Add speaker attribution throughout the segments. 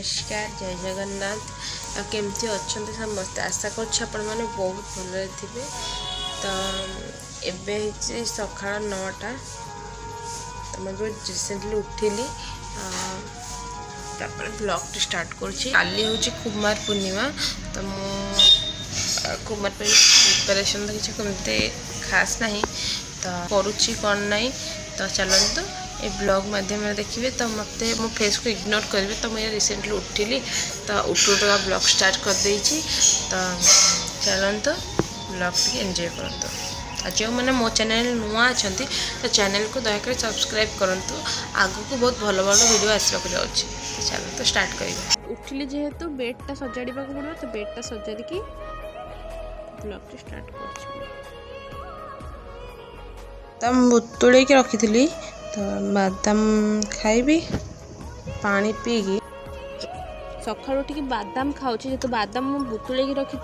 Speaker 1: नमस्कार जय जगन्नाथ केमती अच्छा समस्ते आशा कर बहुत भल थे। तो एबे सका 9टा तो मैं रिसेंटली उठिली ब्लॉग स्टार्ट करी हूँ कुमार पूर्णिमा। तो कुमार प्रिपरेशन तो किसी कमती खास ना तो करुच्ची कौन ना तो चलते ये ब्लॉग माध्यम देखिए। तो मत मो फेस को इग्नोर करेंगे। तो मुझे रिसेंटली उठिली तो उठू ब्लॉग स्टार्ट कर दे। तो चलते ब्लॉग टी एंजॉय करते। जो मैंने मो चैनल नुआ अच्छा तो चैनल को दयाकोरी सब्सक्राइब करूँ। आगू को बहुत भल भल वीडियो आसवाक जाऊँगी। तो चलते स्टार्ट कर उठिली जेहेतु बेडटा सजाड़ा पड़ो तो बेडटा सजाड़ी ब्लॉग स्टार्ट कर बुतुड़े रखी थी। तो बादाम खाइबी पानी पीकी सका उठिक बादाम खाऊँ जेहतु बादाम मुझे बुतुड़े रखी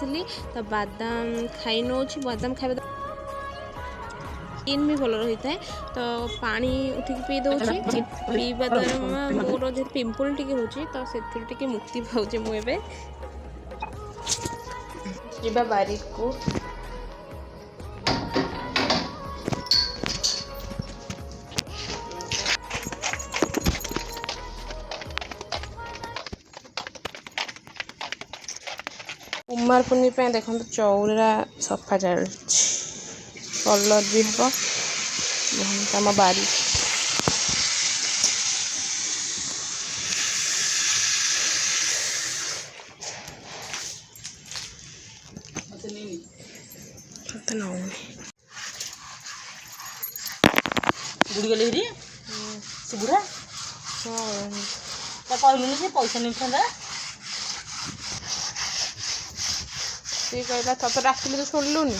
Speaker 1: तो बादाम खाई नौ बादाम खाଇବା स्किन भी भल रही है। तो पानी उठिक पी दूसरी पीवा द्वारा मोर जो पिंपल टी हो तो से मुक्ति पाऊँ मुझे बारी को कुमार पूर्णिमा देखो चौरा सफा चल कलर भी हम आम बारी
Speaker 2: बुड़ी गली सुबुरा कहलुनि से पैसा नहीं था
Speaker 1: सी कहला तत डाकिली तो शुणलुनि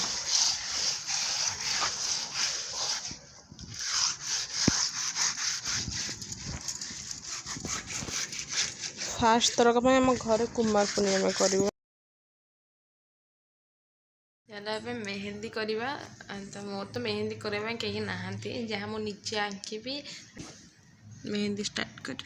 Speaker 1: फास्ट तरक आम घर कुमार पूर्णिमा कर मेहंदी करवा। तो मोर तो मेहंदी करवा कहीं नहांती जहाँ मो निजे आंकी मेहंदी स्टार्ट करी।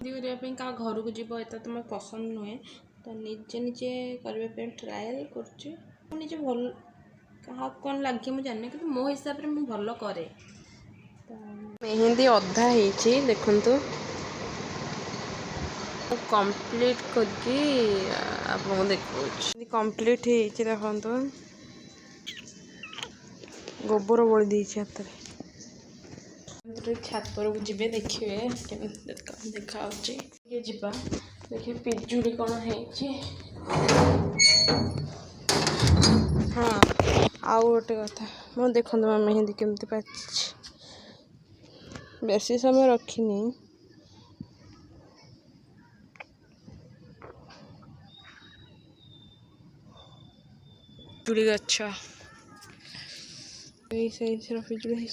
Speaker 1: करने क्या घर को जीव एत तुम पसंद नुहे तो निजे निजे करने ट्रायल करजे भल क्या कौन लगे मुझे जानी कि मो हिसाब से मुझे भल कै। मेहंदी अधा ही देखु कंप्लीट करके आपको देखो कंप्लीट देखो गोबर बोली देती हाथ छात पर जी देखिए देखा जा देखिए पिजुड़ी कौन है। हाँ आउ गोटे कथा मैं देखो मेहंदी केमती पाची बेसी समय रखनी पिजुड़ी गछ पिजुड़ी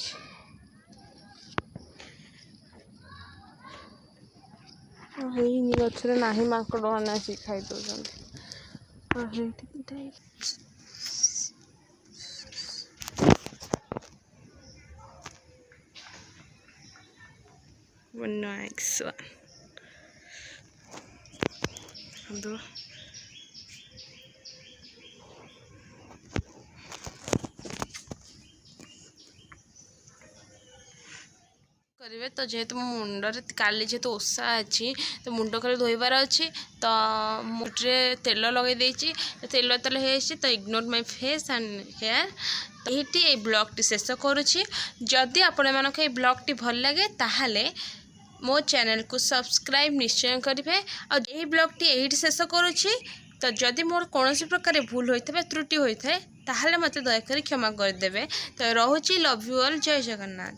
Speaker 1: गचर ना माकड़ मैंने आसी खाई दौरान करेंगे। तो जेहेतु मो मुंडे काली जेहेतु ओषा अच्छी तो मुंड खाली धोबार अच्छी तो मुझे तेल लगे तेल तेल हो तो ignore my face and hair. तो ये ब्लॉग टी शेष करुँची। जदि आपण मानक ये ब्लॉग टी भल लगे ताहले मो चैनल को सब्सक्राइब निश्चय करेंगे। और यही ब्लॉग टी यही शेष करुँची। तो जदि मोर कौन प्रकार भूल होता है त्रुटि होता है ताहले मते दयाकोरी क्षमा करदे। तो रोची लव यू ऑल जय जगन्नाथ।